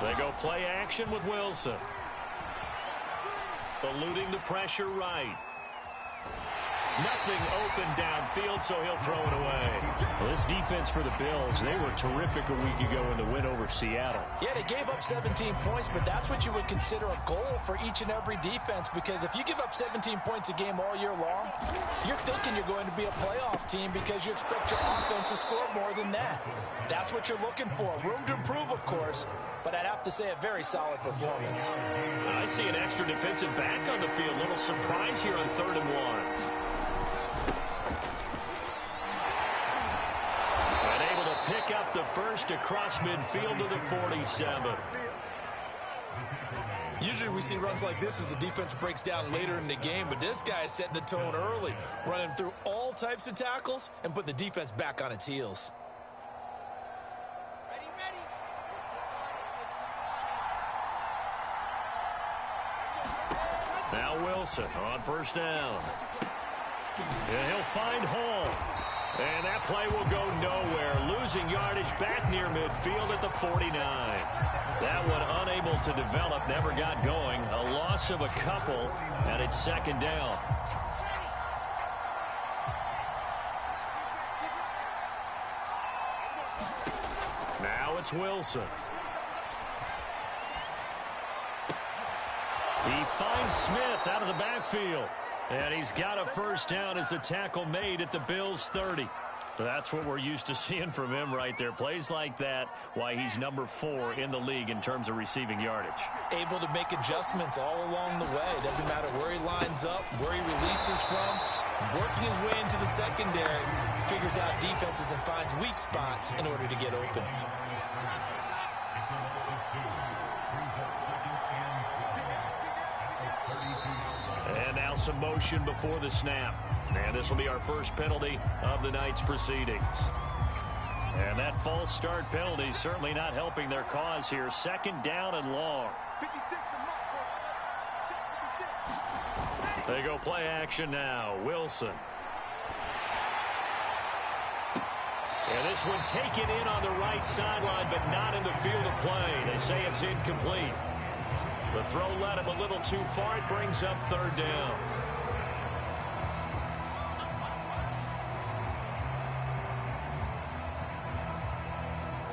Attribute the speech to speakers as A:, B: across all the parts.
A: They go play action with Wilson. Eluding the pressure right. Nothing open downfield, so he'll throw it away.
B: Well, this defense for the Bills, they were terrific a week ago in the win over Seattle.
C: Yeah, they gave up 17 points, but that's what you would consider a goal for each and every defense, because if you give up 17 points a game all year long, you're thinking you're going to be a playoff team because you expect your offense to score more than that. That's what you're looking for. Room to improve, of course, but I'd have to say a very solid performance.
A: I see an extra defensive back on the field. Little surprise here on 3rd and 1. Pick up the first across midfield to the 47.
D: Usually we see runs like this as the defense breaks down later in the game, but this guy is setting the tone early, running through all types of tackles and putting the defense back on its heels.
A: Now Wilson on 1st down. And he'll find Hall. And that play will go nowhere. Losing yardage back near midfield at the 49. That one unable to develop, never got going. A loss of a couple, and it's 2nd down. Now it's Wilson. He finds Smith out of the backfield. And he's got a 1st down as a tackle made at the Bills' 30. That's what we're used to seeing from him right there. Plays like that, why he's number 4 in the league in terms of receiving yardage.
C: Able to make adjustments all along the way. Doesn't matter where he lines up, where he releases from. Working his way into the secondary, figures out defenses and finds weak spots in order to get open.
A: And now some motion before the snap. And this will be our first penalty of the night's proceedings. And that false start penalty certainly not helping their cause here. 2nd down and long. They go play action now. Wilson. And this one taken in on the right sideline, but not in the field of play. They say it's incomplete. The throw led him a little too far. It brings up 3rd down.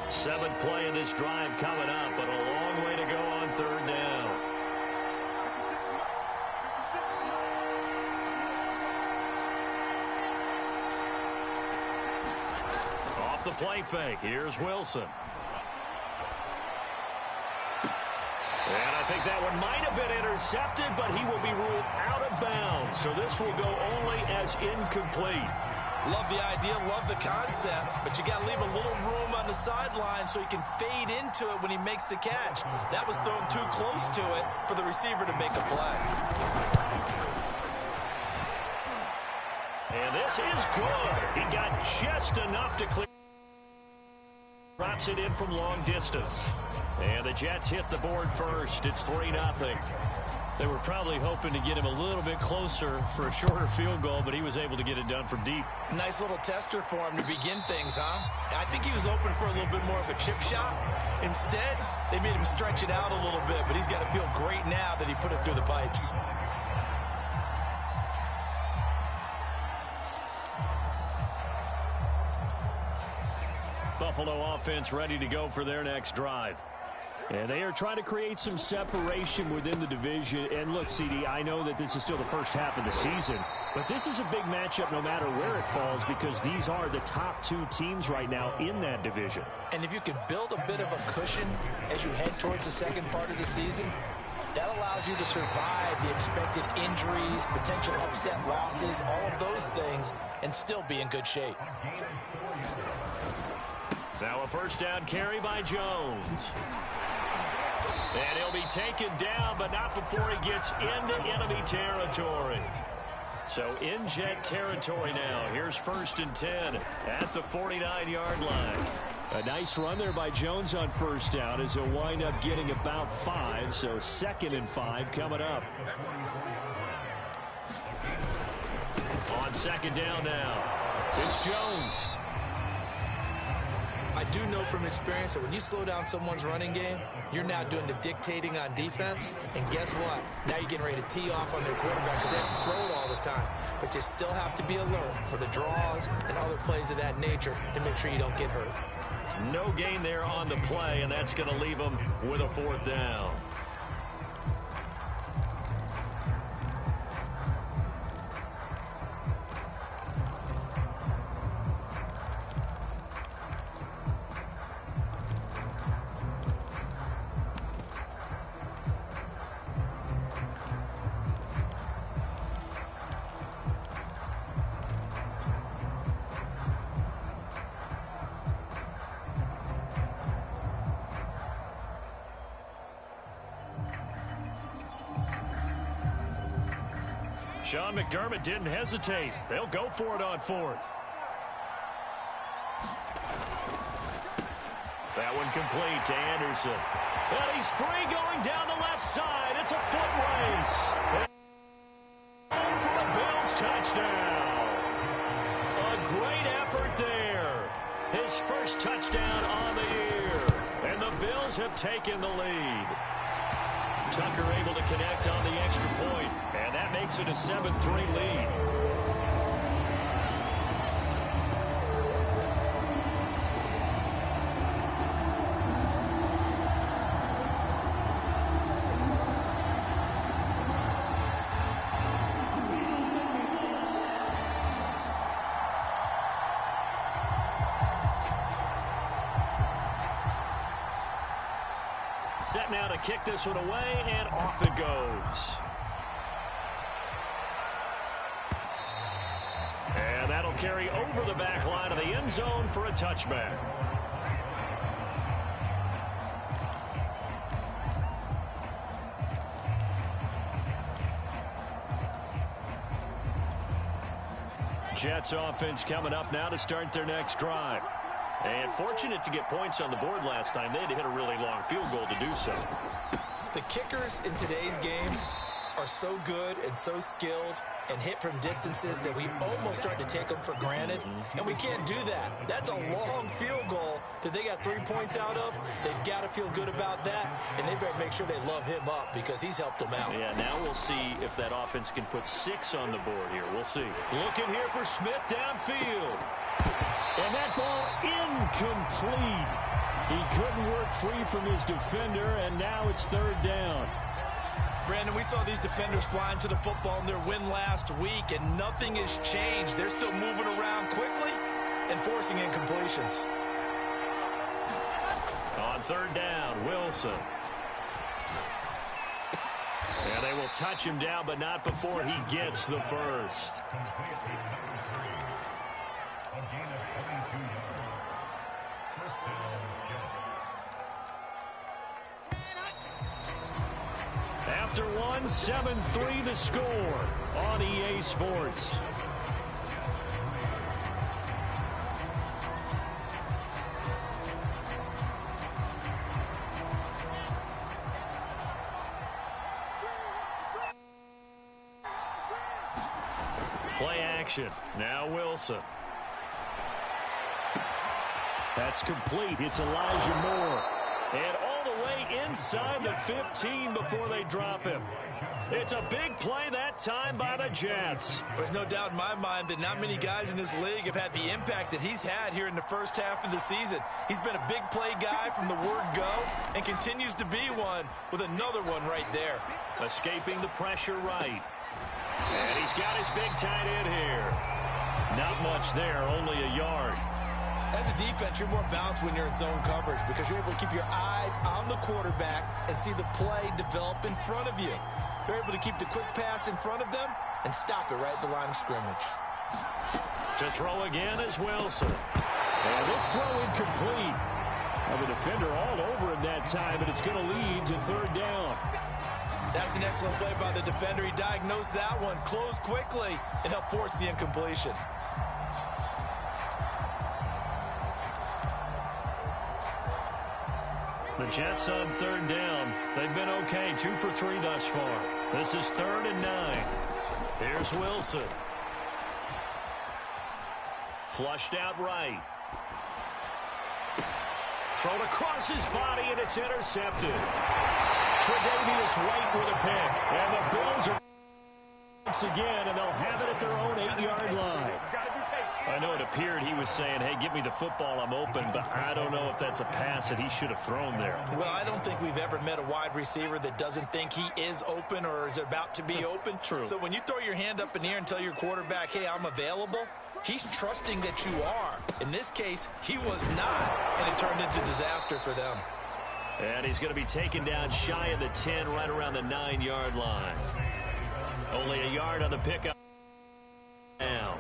A: Seventh play of this drive coming up, but a long way to go on 3rd down. Off the play fake. Here's Wilson. And I think that one might have been intercepted, but he will be ruled out of bounds. So this will go only as incomplete.
D: Love the idea, love the concept, but you got to leave a little room on the sideline so he can fade into it when he makes the catch. That was thrown too close to it for the receiver to make a play.
A: And this is good. He got just enough to clear. Drops it in from long distance. And the Jets hit the board first. It's 3-0. They were probably hoping to get him a little bit closer for a shorter field goal, but he was able to get it done from deep.
D: Nice little tester for him to begin things, huh? I think he was open for a little bit more of a chip shot. Instead, they made him stretch it out a little bit, but he's got to feel great now that he put it through the pipes.
A: Buffalo offense ready to go for their next drive. And they are trying to create some separation within the division. And look, CD, I know that this is still the first half of the season, but this is a big matchup no matter where it falls because these are the top 2 teams right now in that division.
C: And if you can build a bit of a cushion as you head towards the second part of the season, that allows you to survive the expected injuries, potential upset losses, all of those things, and still be in good shape.
A: Now a 1st down carry by Jones. And he'll be taken down, but not before he gets into enemy territory. So in Jet territory now. Here's 1st and 10 at the 49-yard line. A nice run there by Jones on 1st down as he'll wind up getting about 5. So 2nd and 5 coming up. On 2nd down now, it's Jones.
C: I do know from experience that when you slow down someone's running game, you're now doing the dictating on defense. And guess what? Now you're getting ready to tee off on their quarterback because they have to throw it all the time. But you still have to be alert for the draws and other plays of that nature to make sure you don't get hurt.
A: No gain there on the play, and that's going to leave them with a 4th down. Sean McDermott didn't hesitate. They'll go for it on 4th. That one complete to Anderson. And he's free going down the left side. It's a foot race. And for a Bills touchdown. A great effort there. His first touchdown on the year. And the Bills have taken the lead. Tucker able to connect on the extra point, and that makes it a 7-3 lead. Set now to kick this one away, and off it goes. And that'll carry over the back line of the end zone for a touchback. Jets offense coming up now to start their next drive. And fortunate to get points on the board last time. They had to hit a really long field goal to do so.
C: The kickers in today's game are so good and so skilled and hit from distances that we almost start to take them for granted. And we can't do that. That's a long field goal that they got 3 points out of. They've got to feel good about that, and they better make sure they love him up because he's helped them out.
A: Yeah, now we'll see if that offense can put 6 on the board here. We'll see. Looking here for Smith downfield. And that ball incomplete. He couldn't work free from his defender, and now it's 3rd down.
C: Brandon, we saw these defenders flying to the football in their win last week, and nothing has changed. They're still moving around quickly and forcing incompletions.
A: On 3rd down, Wilson. And they will touch him down, but not before he gets the first. After one, 7-3 the score on EA Sports. Play action. Now Wilson. That's complete. It's Elijah Moore. And all the way inside the 15 before they drop him. It's a big play that time by the Jets.
C: There's no doubt in my mind that not many guys in this league have had the impact that he's had here in the first half of the season. He's been a big play guy from the word go and continues to be one with another one right there.
A: Escaping the pressure right. And he's got his big tight end here. Not much there, only a yard.
C: As a defense, you're more balanced when you're in zone coverage because you're able to keep your eyes on the quarterback and see the play develop in front of you. They're able to keep the quick pass in front of them and stop it right at the line of scrimmage.
A: To throw again is Wilson. And this throw incomplete. Now the defender all over him that time, but it's going to lead to 3rd down.
C: That's an excellent play by the defender. He diagnosed that one, closed quickly, and helped force the incompletion.
A: The Jets on 3rd down. They've been okay, 2 for 3 thus far. This is 3rd and 9. Here's Wilson. Flushed out right. Thrown across his body, and it's intercepted. Tre'Davious White with a pick. And the Bills are once again, and they'll have it at their own 8-yard line. I know it appeared he was saying, hey, give me the football, I'm open, but I don't know if that's a pass that he should have thrown there.
C: Well, I don't think we've ever met a wide receiver that doesn't think he is open or is about to be open.
A: True.
C: So when you throw your hand up in the air and tell your quarterback, hey, I'm available, he's trusting that you are. In this case, he was not, and it turned into disaster for them.
A: And he's going to be taken down shy of the 10, right around the 9-yard line. Only a yard on the pickup now.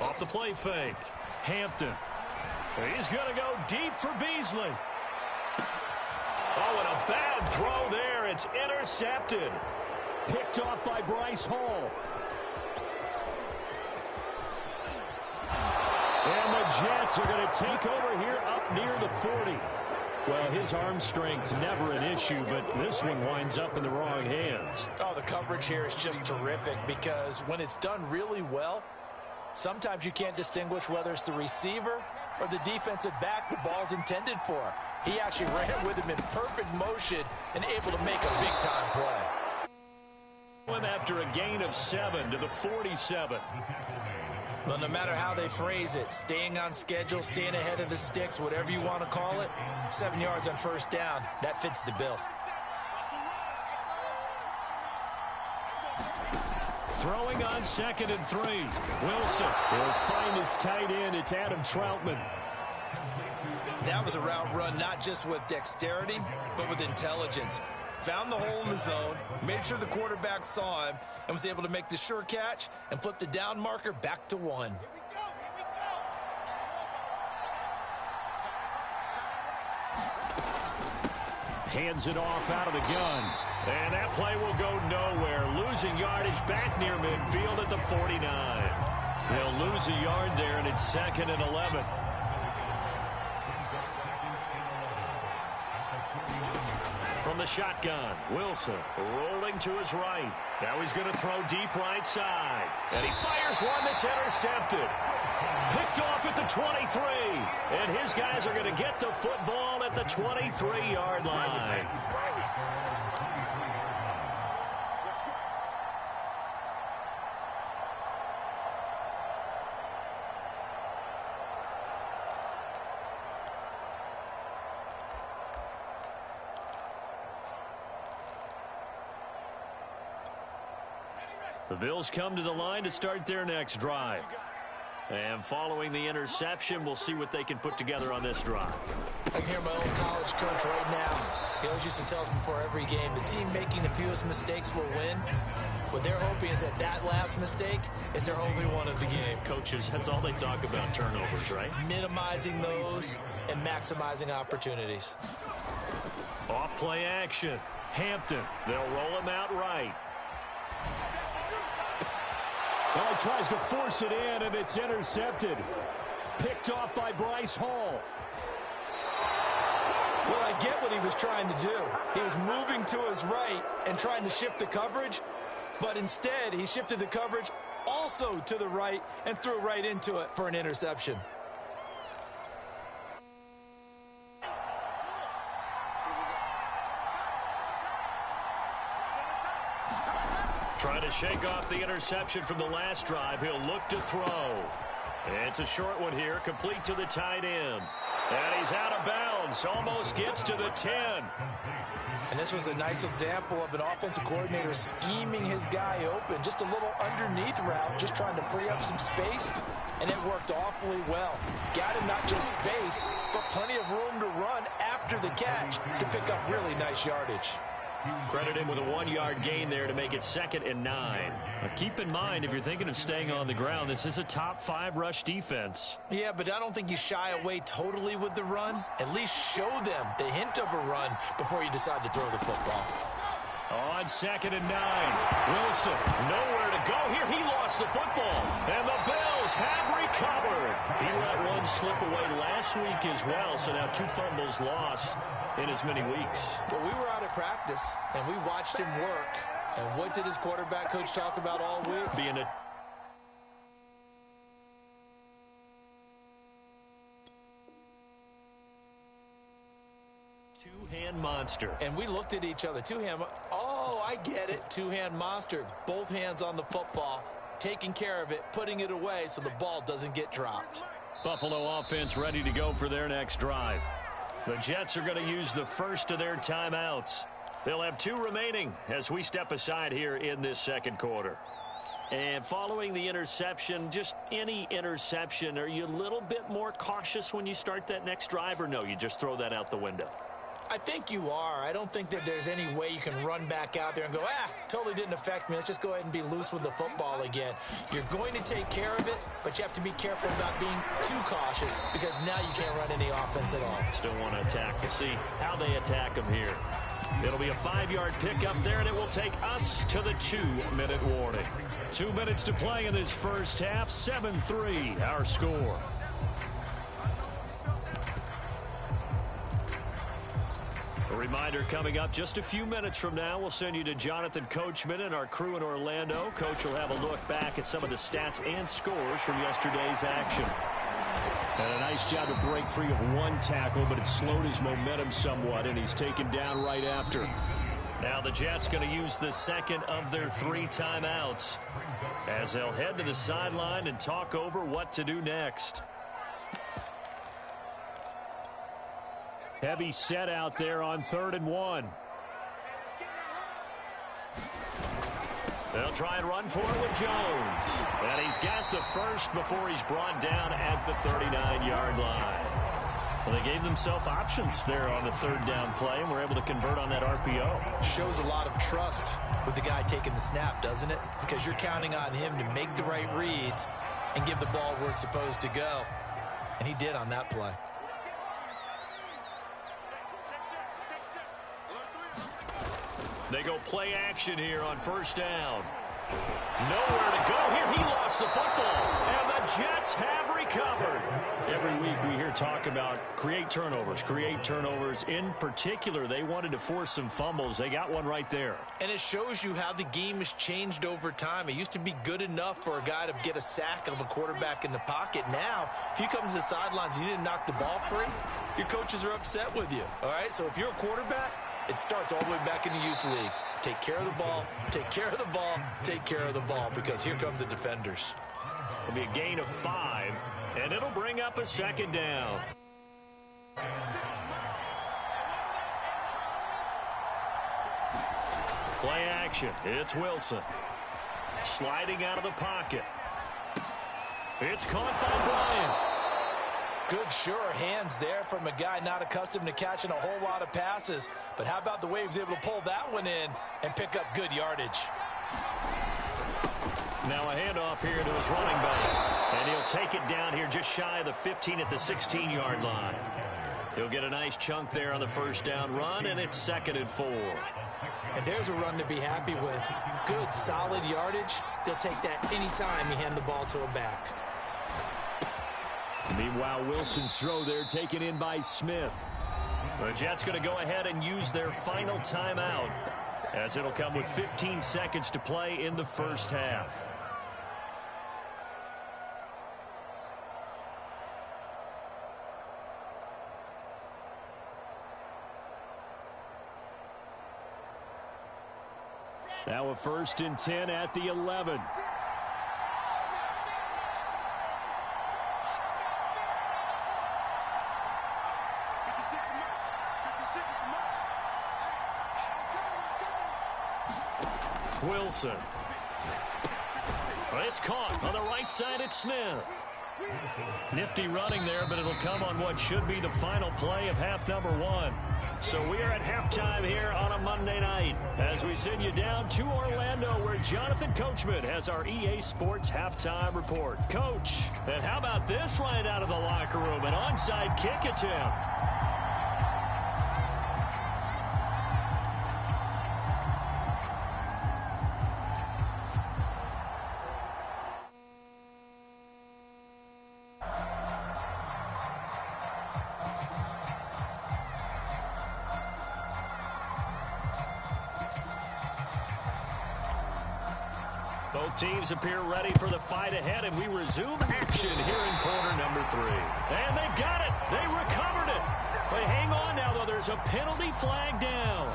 A: Off the play fake. Hampton. He's going to go deep for Beasley. Oh, and a bad throw there. It's intercepted. Picked off by Bryce Hall. And the Jets are going to take over here up near the 40. Well, his arm strength never an issue, but this one winds up in the wrong hands.
C: Oh, the coverage here is just terrific because when it's done really well, sometimes you can't distinguish whether it's the receiver or the defensive back the ball's intended for. He actually ran with him in perfect motion and able to make a big-time play.
A: After a gain of 7 to the 47.
C: Well, no matter how they phrase it, staying on schedule, staying ahead of the sticks, whatever you want to call it, 7 yards on first down, that fits the bill.
A: Throwing on 2nd and 3. Wilson will find his tight end. It's Adam Troutman.
C: That was a route run not just with dexterity, but with intelligence. Found the hole in the zone, made sure the quarterback saw him, and was able to make the sure catch and flip the down marker back to 1.
A: Hands it off out of the gun. And that play will go nowhere. Losing yardage back near midfield at the 49. They'll lose a yard there, and it's 2nd and 11. From the shotgun, Wilson rolling to his right. Now he's going to throw deep right side. And he fires one that's intercepted. Picked off at the 23. And his guys are going to get the football at the 23-yard line. The Bills come to the line to start their next drive. And following the interception, we'll see what they can put together on this drive.
C: I can hear my old college coach right now. He always used to tell us before every game, the team making the fewest mistakes will win. What they're hoping is that last mistake is their only one of the game.
A: Coaches, that's all they talk about, turnovers, right?
C: Minimizing those and maximizing opportunities.
A: Off play action. Hampton. They'll roll him out right.
B: Well, he tries to force it in, and it's intercepted. Picked off by Bryce Hall.
C: Well, I get what he was trying to do. He was moving to his right and trying to shift the coverage, but instead he shifted the coverage also to the right and threw right into it for an interception.
A: Trying to shake off the interception from the last drive. He'll look to throw. It's a short one here, complete to the tight end. And he's out of bounds, almost gets to the 10.
C: And this was a nice example of an offensive coordinator scheming his guy open. Just a little underneath route, just trying to free up some space, and it worked awfully well. Got him not just space, but plenty of room to run after the catch to pick up really nice yardage.
A: Credit him with a 1-yard gain there to make it 2nd and 9. Now keep in mind, if you're thinking of staying on the ground, this is a top 5 rush defense.
C: Yeah, but I don't think you shy away totally with the run. At least show them the hint of a run before you decide to throw the football.
A: On 2nd and 9. Wilson, nowhere to go here. He lost the football. And the Bills have recovered. He let one slip away last week as well, so now 2 fumbles lost in as many weeks.
C: Well, we were out of practice, and we watched him work, And what did his quarterback coach talk about all week?
A: Being a two-hand monster.
C: And we looked at each other. Two-hand. Oh, I get it. Two-hand monster. Both hands on the football, taking care of it, putting it away so the ball doesn't get dropped.
A: Buffalo offense ready to go for their next drive. The Jets are going to use the first of their timeouts. They'll have 2 remaining as we step aside here in this second quarter. And following the interception, just any interception, are you a little bit more cautious when you start that next drive, or no, you just throw that out the window?
C: I think you are. I don't think that there's any way you can run back out there and go, totally didn't affect me. Let's just go ahead and be loose with the football again. You're going to take care of it, but you have to be careful about being too cautious because now you can't run any offense at all.
A: Still want to attack. We'll see how they attack them here. It'll be a 5-yard pickup there, and it will take us to the 2-minute warning. 2 minutes to play in this first half. 7-3 our score. A reminder coming up just a few minutes from now, we'll send you to Jonathan Coachman and our crew in Orlando. Coach will have a look back at some of the stats and scores from yesterday's action.
B: And a nice job to break free of one tackle, but it slowed his momentum somewhat, and he's taken down right after.
A: Now the Jets going to use the second of their 3 timeouts as they'll head to the sideline and talk over what to do next.
B: Heavy set out there on 3rd and 1.
A: They'll try and run for it with Jones. And he's got the first before he's brought down at the 39-yard line. Well, they gave themselves options there on the 3rd down play, and were able to convert on that RPO.
C: Shows a lot of trust with the guy taking the snap, doesn't it? Because you're counting on him to make the right reads and give the ball where it's supposed to go. And he did on that play.
A: They go play action here on 1st down. Nowhere to go here. He lost the football. And the Jets have recovered.
B: Every week we hear talk about create turnovers. In particular, they wanted to force some fumbles. They got one right there.
C: And it shows you how the game has changed over time. It used to be good enough for a guy to get a sack of a quarterback in the pocket. Now, if you come to the sidelines and you didn't knock the ball free, your coaches are upset with you. All right? So if you're a quarterback, it starts all the way back in the youth leagues. Take care of the ball, take care of the ball, take care of the ball, because here come the defenders.
A: It'll be a gain of 5, and it'll bring up a 2nd down. Play action. It's Wilson. Sliding out of the pocket. It's caught by Bryant.
C: Good, sure hands there from a guy not accustomed to catching a whole lot of passes. But how about the way he was able to pull that one in and pick up good yardage?
A: Now a handoff here to his running back. And he'll take it down here just shy of the 15 at the 16-yard line. He'll get a nice chunk there on the 1st down run, and it's 2nd and 4.
C: And there's a run to be happy with. Good, solid yardage. They'll take that anytime you hand the ball to a back.
B: Meanwhile, Wilson's throw there taken in by Smith.
A: The Jets going to go ahead and use their final timeout, as it'll come with 15 seconds to play in the first half.
B: Now a 1st and 10 at the 11.
A: Wilson. It's caught on the right side. It's Smith. Nifty running there, but it'll come on what should be the final play of half number 1. So we are at halftime here on a Monday night as we send you down to Orlando, where Jonathan Coachman has our EA Sports halftime report. Coach, and how about this right out of the locker room? An onside kick attempt.
B: Both teams appear ready for the fight ahead, and we resume action here in quarter number 3. And they've got it. They recovered it. But hang on now, though. There's a penalty flag down.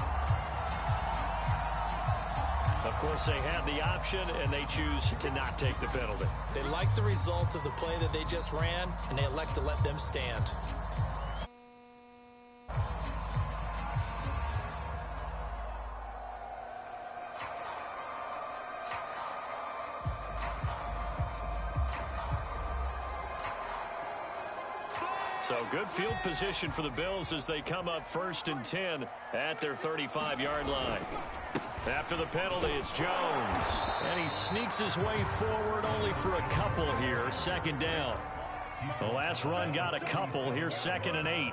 B: Of course, they had the option, and they choose to not take the penalty.
C: They like the results of the play that they just ran, and they elect to let them stand.
B: So good field position for the Bills as they come up 1st and 10 at their 35-yard line. After the penalty, it's Jones. And he sneaks his way forward only for a couple here. 2nd down. The last run got a couple. Here's 2nd and 8.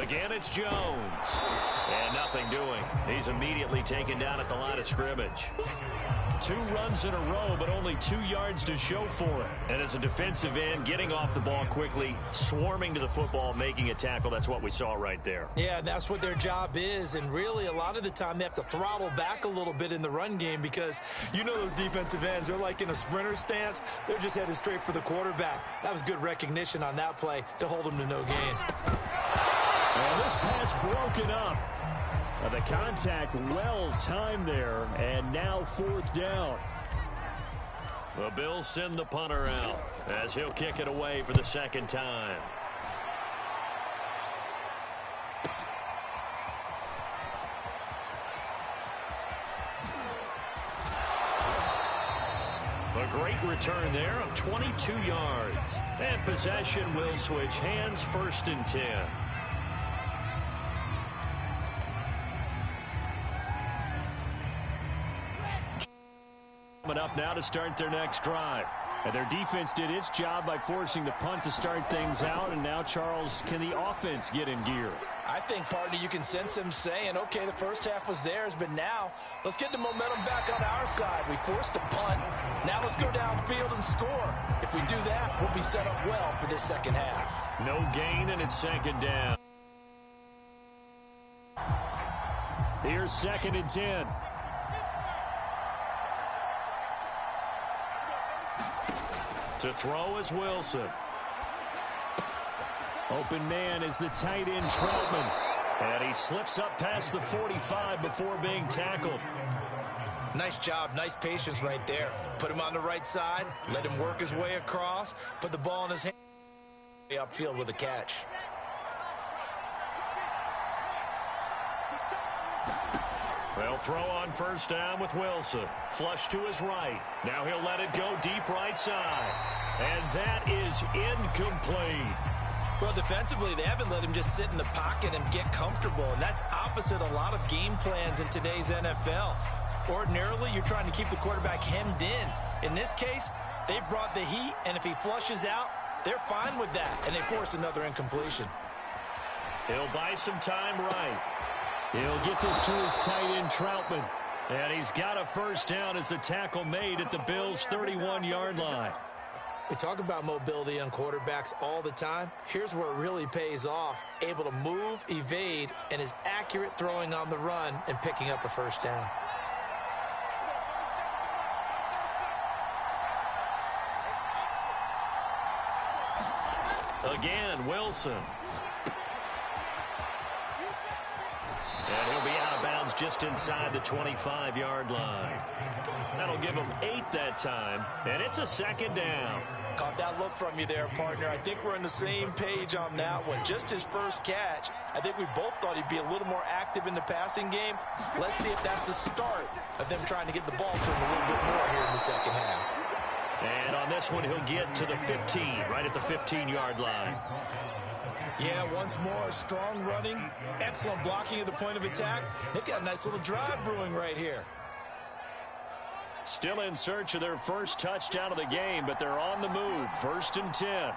B: Again, it's Jones. And nothing doing. He's immediately taken down at the line of scrimmage. 2 runs in a row, but only 2 yards to show for it. And as a defensive end, getting off the ball quickly, swarming to the football, making a tackle, that's what we saw right there.
C: Yeah, that's what their job is. And really, a lot of the time, they have to throttle back a little bit in the run game because you know those defensive ends, they're like in a sprinter stance. They're just headed straight for the quarterback. That was good recognition on that play to hold them to no gain.
B: And this pass broken up. The contact well timed there, and now 4th down. The Bills send the punter out as he'll kick it away for the 2nd time. A great return there of 22 yards. And possession will switch hands, 1st and 10. Coming up now to start their next drive. And their defense did its job by forcing the punt to start things out. And now, Charles, can the offense get in gear?
C: I think, partner, you can sense them saying, okay, the first half was theirs, but now let's get the momentum back on our side. We forced a punt. Now let's go downfield and score. If we do that, we'll be set up well for this 2nd half.
B: No gain, and it's 2nd down. Here's 2nd and 10. To throw is Wilson. Open man is the tight end Troutman. And he slips up past the 45 before being tackled.
C: Nice job, nice patience right there. Put him on the right side, let him work his way across, put the ball in his hand, upfield with a catch.
B: They'll throw on 1st down with Wilson. Flush to his right. Now he'll let it go deep right side. And that is incomplete.
C: Well, defensively, they haven't let him just sit in the pocket and get comfortable, and that's opposite a lot of game plans in today's NFL. Ordinarily, you're trying to keep the quarterback hemmed in. In this case, they brought the heat, and if he flushes out, they're fine with that, and they force another incompletion.
B: He'll buy some time right. He'll get this to his tight end, Troutman. And he's got a 1st down as a tackle made at the Bills' 31-yard line.
C: We talk about mobility on quarterbacks all the time. Here's where it really pays off. Able to move, evade, and is accurate throwing on the run and picking up a 1st down.
B: Again, Wilson. And he'll be out of bounds just inside the 25-yard line. That'll give him 8 that time, and it's a 2nd down.
C: Caught that look from you there, partner. I think we're on the same page on that one. Just his first catch. I think we both thought he'd be a little more active in the passing game. Let's see if that's the start of them trying to get the ball to him a little bit more here in the 2nd half.
B: And on this one, he'll get to the 15, right at the 15-yard line.
C: Yeah, once more, strong running, excellent blocking at the point of attack. They've got a nice little drive brewing right here.
B: Still in search of their first touchdown of the game, but they're on the move. 1st and 10.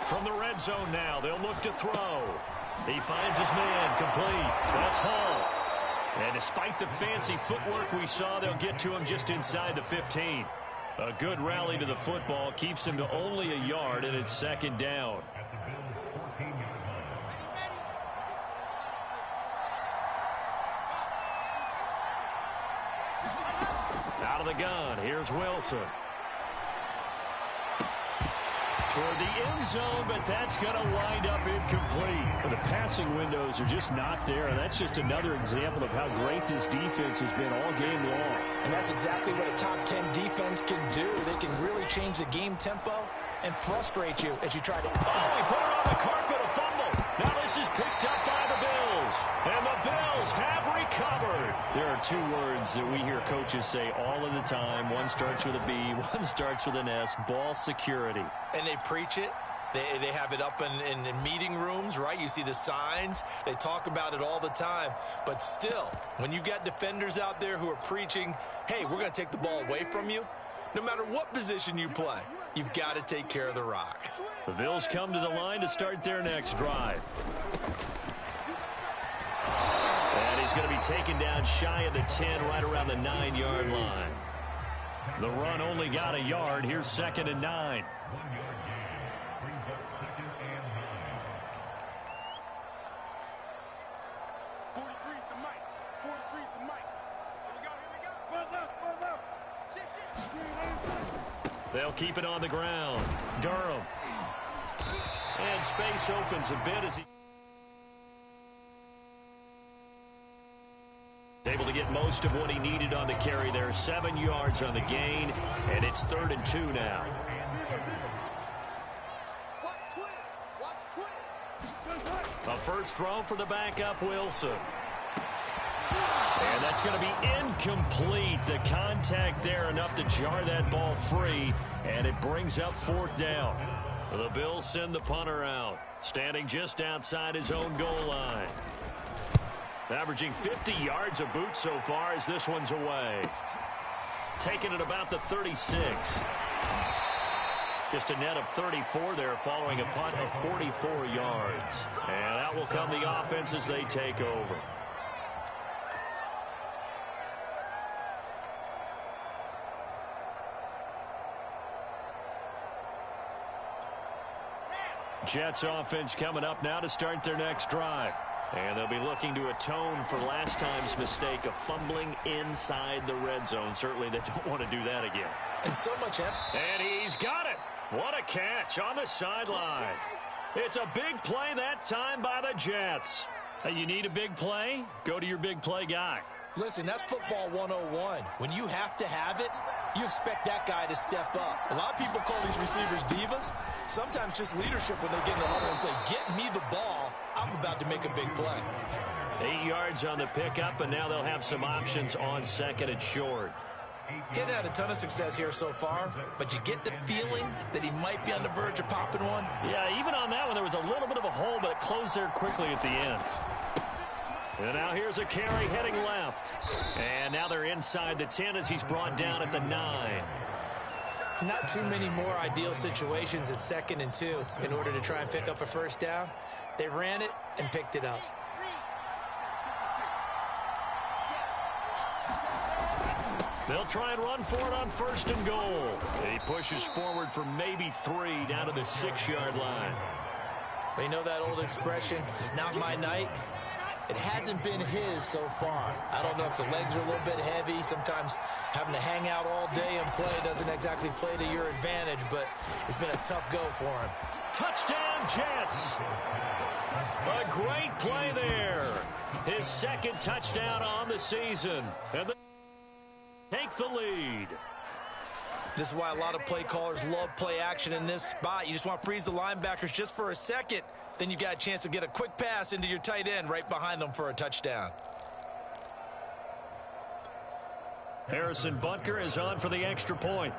B: From the red zone now, they'll look to throw. He finds his man, complete. That's Hall. And despite the fancy footwork we saw, they'll get to him just inside the 15. A good rally to the football keeps him to only a yard, and it's 2nd down.
A: Out of the gun, here's Wilson. Toward the end zone, but that's going to wind up incomplete.
B: The passing windows are just not there, and that's just another example of how great this defense has been all game long.
C: And that's exactly what a top 10 defense can do. They can really change the game tempo and frustrate you as you try to...
A: Oh, he put it on the carpet, a fumble. Now this is picked up by the Bills, and the Bills have recovered. There are two words that we hear coaches say all of the time. One starts with a B, one starts with an S, ball security.
D: And they preach it. They have it up in meeting rooms, right? You see the signs. They talk about it all the time. But still, when you got defenders out there who are preaching, hey, we're going to take the ball away from you, no matter what position you play, you've got to take care of the rock.
A: The Bills come to the line to start their next drive. And he's going to be taken down shy of the 10, right around the 9-yard line. The run only got a yard. Here's 2nd and 9. They'll keep it on the ground. Durham. And space opens a bit as he... able to get most of what he needed on the carry there. 7 yards on the gain, and it's 3rd and 2 now. A first throw for the backup, Wilson. And that's going to be incomplete. The contact there enough to jar that ball free, and it brings up 4th down. The Bills send the punter out, standing just outside his own goal line. Averaging 50 yards a boot so far as this one's away. Taking it about the 36. Just a net of 34 there following a punt of 44 yards. And out will come the offense as they take over. Jets offense coming up now to start their next drive. And they'll be looking to atone for last time's mistake of fumbling inside the red zone. Certainly they don't want to do that again.
C: And so much...
A: And he's got it. What a catch on the sideline. It's a big play that time by the Jets. Hey, you need a big play? Go to your big play guy.
C: Listen, that's football 101. When you have to have it, you expect that guy to step up. A lot of people call these receivers divas. Sometimes just leadership when they get in the huddle and say, get me the ball. I'm about to make a big play.
A: 8 yards on the pickup, and now they'll have some options on 2nd and short.
C: He hadn't had a ton of success here so far, but you get the feeling that he might be on the verge of popping one.
A: Yeah, even on that one, there was a little bit of a hole, but it closed there quickly at the end. And now here's a carry heading left. And now they're inside the 10 as he's brought down at the 9.
C: Not too many more ideal situations at 2nd and 2 in order to try and pick up a first down. They ran it and picked it up.
A: They'll try and run for it on 1st and goal. And he pushes forward for maybe 3 down to the 6-yard line.
C: Well, you know that old expression, it's not my night. It hasn't been his so far. I don't know if the legs are a little bit heavy. Sometimes having to hang out all day and play doesn't exactly play to your advantage, but it's been a tough go for him.
A: Touchdown, Jets. A great play there. His 2nd touchdown on the season. And they take the lead.
D: This is why a lot of play callers love play action in this spot. You just want to freeze the linebackers just for a second. Then you got a chance to get a quick pass into your tight end right behind them for a touchdown.
A: Harrison Butker is on for the extra point.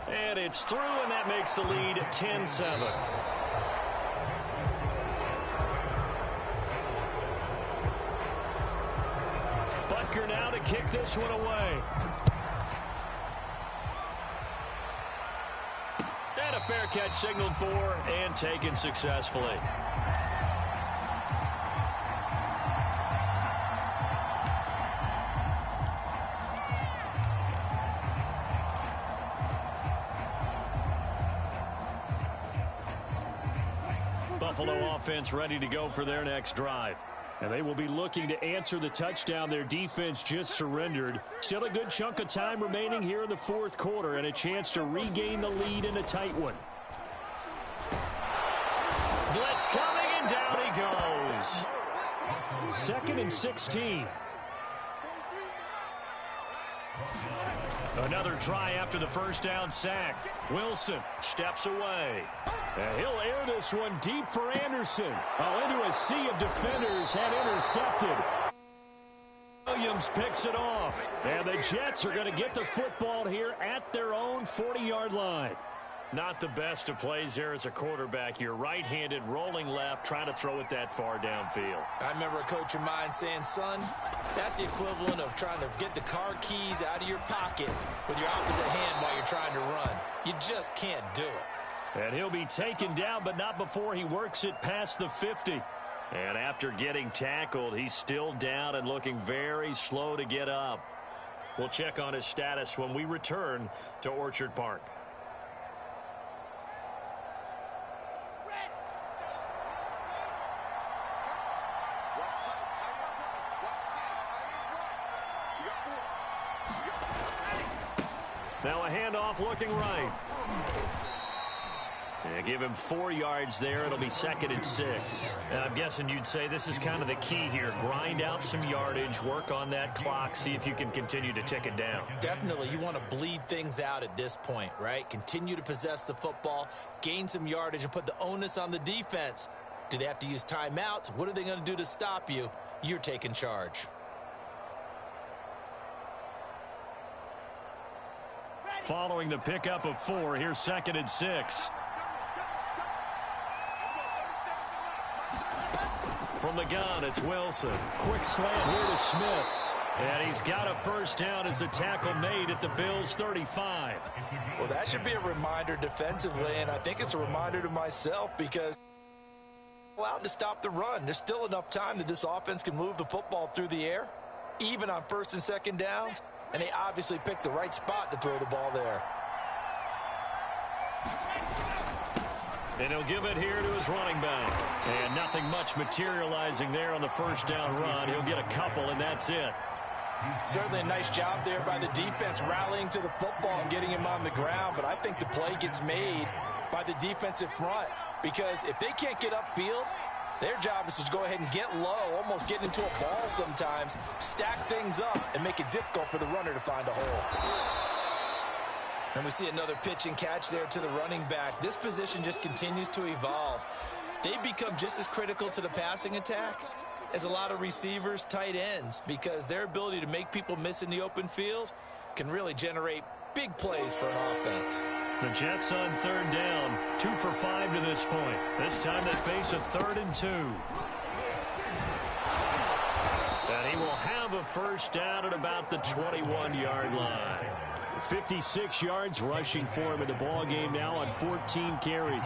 A: And it's through, and that makes the lead 10-7. Butker now to kick this one away. And a fair catch signaled for and taken successfully. Buffalo offense ready to go for their next drive. And they will be looking to answer the touchdown their defense just surrendered. Still a good chunk of time remaining here in the fourth quarter and a chance to regain the lead in a tight one. Blitz coming, and down he goes. 2nd and 16. Another try after the first down sack. Wilson steps away. And he'll air this one deep for Anderson. Into a sea of defenders and intercepted. Williams picks it off. And the Jets are going to get the football here at their own 40-yard line. Not the best of plays there as a quarterback. You're right-handed, rolling left, trying to throw it that far downfield.
C: I remember a coach of mine saying, son, that's the equivalent of trying to get the car keys out of your pocket with your opposite hand while you're trying to run. You just can't do it.
A: And he'll be taken down, but not before he works it past the 50. And after getting tackled, he's still down and looking very slow to get up. We'll check on his status when we return to Orchard Park. Now a handoff looking right. And give him 4 yards there. It'll be 2nd and 6. And I'm guessing you'd say this is kind of the key here. Grind out some yardage, work on that clock, see if you can continue to tick it down.
C: Definitely. You want to bleed things out at this point, right? Continue to possess the football, gain some yardage, and put the onus on the defense. Do they have to use timeouts? What are they going to do to stop you? You're taking charge.
A: Following the pickup of 4, here's 2nd and 6. From the gun, it's Wilson. Quick slant here to Smith. And he's got a first down as a tackle made at the Bills' 35.
C: Well, that should be a reminder defensively, and I think it's a reminder to myself because allowed to stop the run. There's still enough time that this offense can move the football through the air, even on 1st and 2nd downs, and they obviously picked the right spot to throw the ball there.
A: And he'll give it here to his running back. And nothing much materializing there on the first down run. He'll get a couple, and that's it.
C: Certainly a nice job there by the defense rallying to the football and getting him on the ground, but I think the play gets made by the defensive front because if they can't get upfield, their job is to go ahead and get low, almost get into a ball sometimes, stack things up, and make it difficult for the runner to find a hole. And we see another pitch and catch there to the running back. This position just continues to evolve. They become just as critical to the passing attack as a lot of receivers, tight ends, because their ability to make people miss in the open field can really generate big plays for an offense.
A: The Jets on 3rd down, 2 for 5 to this point. This time they face a 3rd and 2. And he will have a first down at about the 21-yard line. 56 yards rushing for him in the ball game now on 14 carries.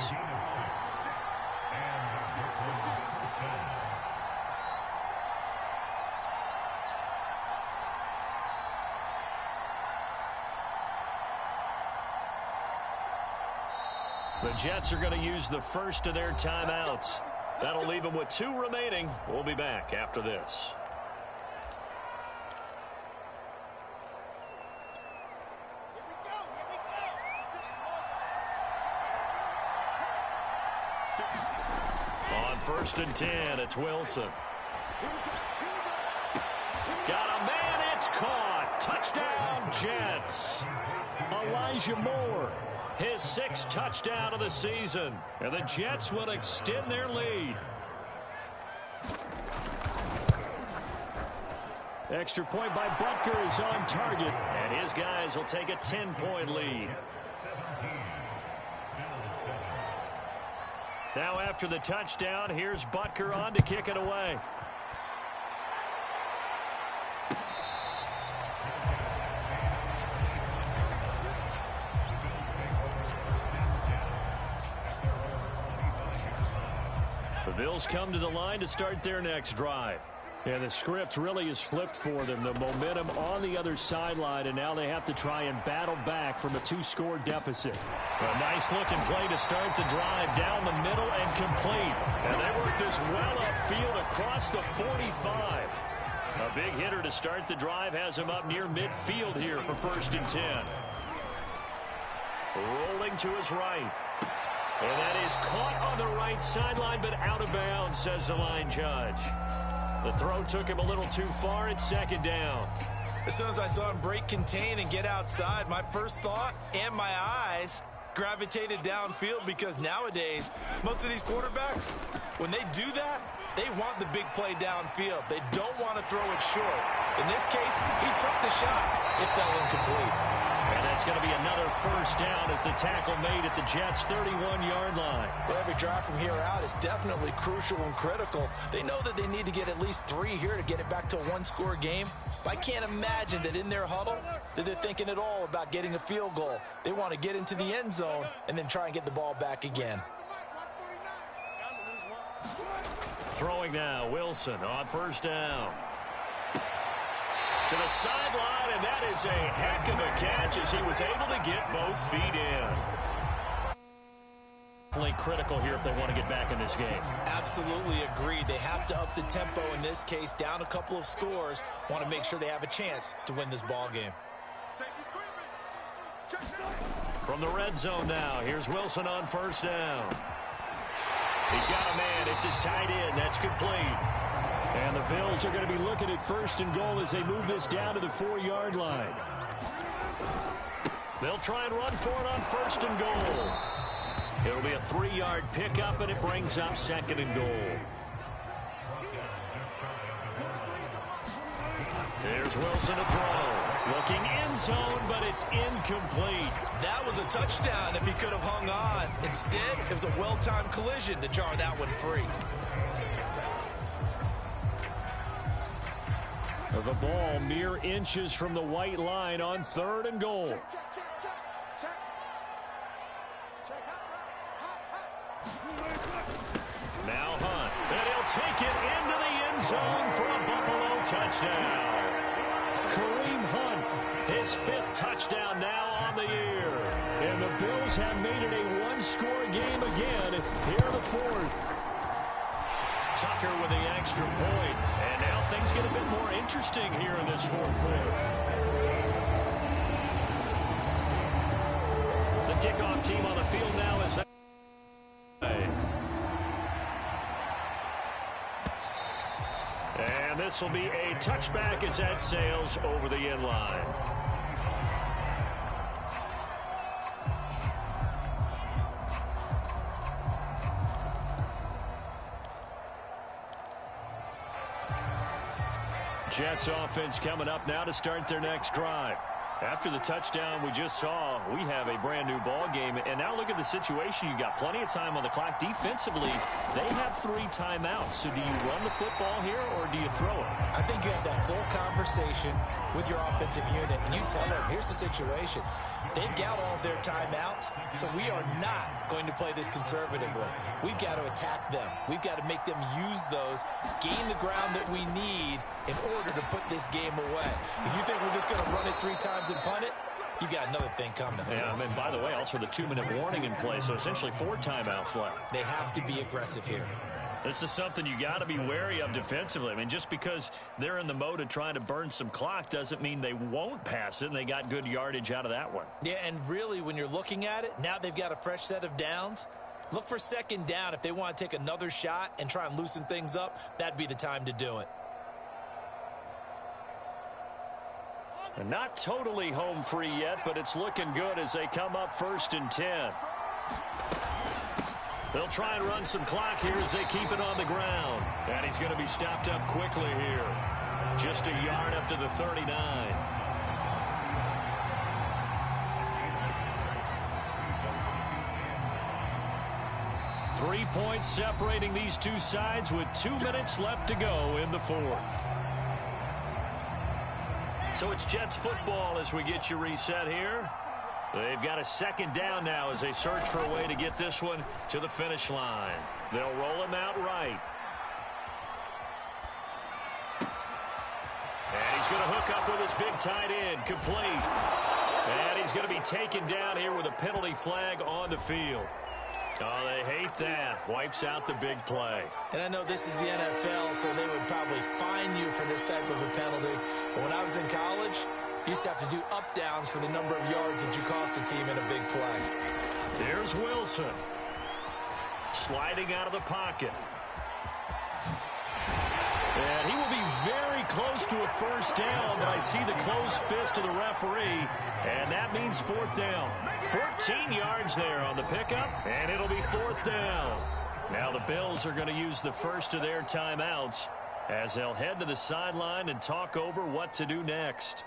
A: The Jets are going to use the first of their timeouts. That'll leave them with 2 remaining. We'll be back after this. On 1st and 10, it's Wilson. Got a man, it's caught. Touchdown, Jets. Elijah Moore, his 6th touchdown of the season. And the Jets will extend their lead. Extra point by Butker is on target. And his guys will take a 10-point lead. Now after the touchdown, here's Butker on to kick it away. The Bills come to the line to start their next drive. And the script really is flipped for them. The momentum on the other sideline, and now they have to try and battle back from a 2-score deficit.
B: A nice-looking play to start the drive down the middle and complete. And they work this well upfield across the 45. A big hitter to start the drive has him up near midfield here for 1st and 10. Rolling to his right. And that is caught on the right sideline, but out of bounds, says the line judge. The throw took him a little too far. It's 2nd down.
D: As soon as I saw him break contain and get outside, my first thought and my eyes gravitated downfield, because nowadays, most of these quarterbacks, when they do that, they want the big play downfield. They don't want to throw it short. In this case, he took the shot. It fell incomplete.
B: And that's going to be another 1st down as the tackle made at the Jets' 31-yard line.
C: Well, every drive from here out is definitely crucial and critical. They know that they need to get at least 3 here to get it back to a 1-score game. But I can't imagine that in their huddle that they're thinking at all about getting a field goal. They want to get into the end zone and then try and get the ball back again.
B: Throwing now, Wilson on 1st down. To the sideline, and that is a heck of a catch as he was able to get both feet in. Definitely critical here if they want to get back in this game.
C: Absolutely agreed. They have to up the tempo in this case, down a couple of scores. Want to make sure they have a chance to win this ball game.
B: From the red zone now, here's Wilson on 1st down. He's got a man. It's his tight end. That's complete.
A: And the Bills are going to be looking at 1st and goal as they move this down to the 4-yard line.
B: They'll try and run for it on 1st and goal. It'll be a 3-yard pickup, and it brings up 2nd and goal. There's Wilson to throw. Looking end zone, but it's incomplete.
D: That was a touchdown if he could have hung on. Instead, it was a well-timed collision to jar that one free.
A: The ball mere inches from the white line on 3rd and goal.
B: Now Hunt, and he'll take it into the end zone for a Buffalo touchdown.
A: Kareem Hunt,
B: His 5th touchdown now on the year.
A: and the Bills have made it a 1-score game again here in the 4th.
B: Tucker with the extra point. And now things get a bit more interesting here in this 4th quarter. The kickoff team on the field now is... And this will be a touchback as that sails over the end line. Jets offense coming up now to start their next drive. After the touchdown we just saw, we have a brand new ball game. And now look at the situation. You got plenty of time on the clock. Defensively, they have 3 timeouts. So do you run the football here or do you throw it?
C: I think you have that full conversation with your offensive unit, and you tell them, here's the situation. They've got all of their timeouts, so we are not going to play this conservatively. We've got to attack them. We've got to make them use those, gain the ground that we need in order to put this game away. If you think we're just going to run it 3 times and punt it, you got another thing coming.
B: Yeah, and by the way, also the 2-minute warning in play, so essentially 4 timeouts left.
C: They have to be aggressive here.
B: This is something you got to be wary of defensively. I mean, just because they're in the mode of trying to burn some clock doesn't mean they won't pass it, and they got good yardage out of that one.
C: Yeah, and really, when you're looking at it, now they've got a fresh set of downs. Look for 2nd down. If they want to take another shot and try and loosen things up, that'd be the time to do it.
B: And not totally home free yet, but it's looking good as they come up 1st and 10. They'll try and run some clock here as they keep it on the ground. And he's going to be stopped up quickly here. Just a yard up to the 39. Three points separating these two sides with 2 minutes left to go in the 4th. So it's Jets football as we get you reset here. They've got a 2nd down now as they search for a way to get this one to the finish line. They'll roll him out right.
A: hook up with his big tight end. Complete. And he's going to be taken down here with a penalty flag on the field. Oh, they hate that. Wipes out the big play.
C: And I know this is the NFL, so they would probably fine you for this type of a penalty. But when I was in college, you used to have to do up-downs for the number of yards that you cost a team in a big play.
A: Here's Wilson. Sliding out of the pocket. And he will be very close to a first down, but I see the closed fist of the referee, and that means fourth down. 14 yards there on the pickup, and it'll be fourth down. Now the Bills are going to use the first of their timeouts as they'll head to the sideline and talk over what to do next.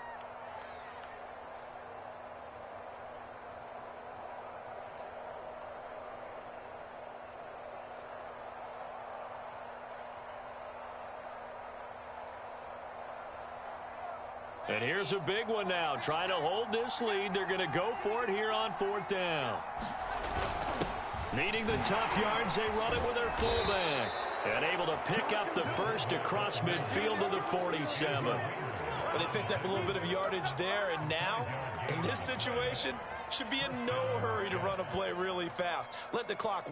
A: And here's a big one now. Trying to hold this lead. They're going to go for it here on fourth down. Needing the tough yards, they run it with their fullback. And able to pick up the first across midfield to the 47.
C: But they picked up a little bit of yardage there, and now, in this situation, should be in no hurry to run a play really fast. Let the clock...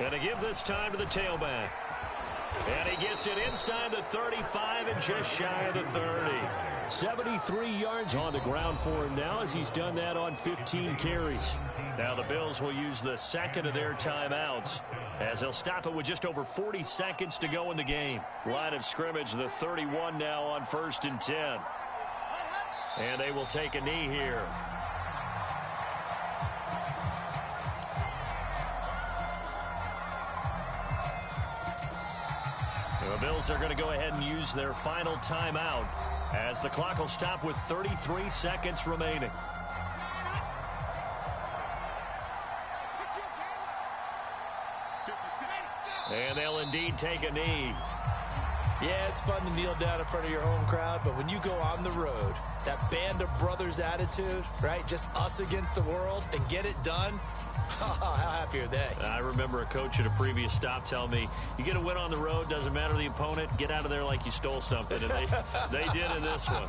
A: And to give this time to the tailback. And he gets it inside the 35 and just shy of the 30. 73 yards on the ground for him now as he's done that on 15 carries. Now the Bills will use the second of their timeouts as they'll stop it with just over 40 seconds to go in the game. Line of scrimmage, the 31 now on 1st and 10. And they will take a knee here. The Bills are going to go ahead and use their final timeout as the clock will stop with 33 seconds remaining. And they'll indeed take a knee.
C: Yeah, it's fun to kneel down in front of your home crowd, but when you go on the road, that band of brothers attitude, right? Just us against the world and get it done. How happy are they?
A: I remember a coach at a previous stop telling me, you get a win on the road, doesn't matter the opponent, get out of there like you stole something. And they did in this one.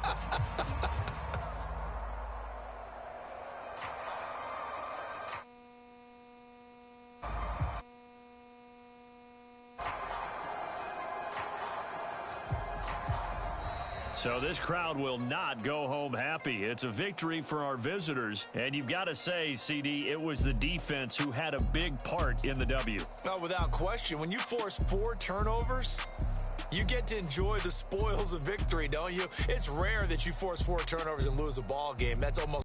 A: So this crowd will not go home happy. It's a victory for our visitors. And you've got to say, CD, it was the defense who had a big part in the W.
C: Well, without question, when you force 4 turnovers, you get to enjoy the spoils of victory, don't you? It's rare that you force 4 turnovers and lose a ball game. That's almost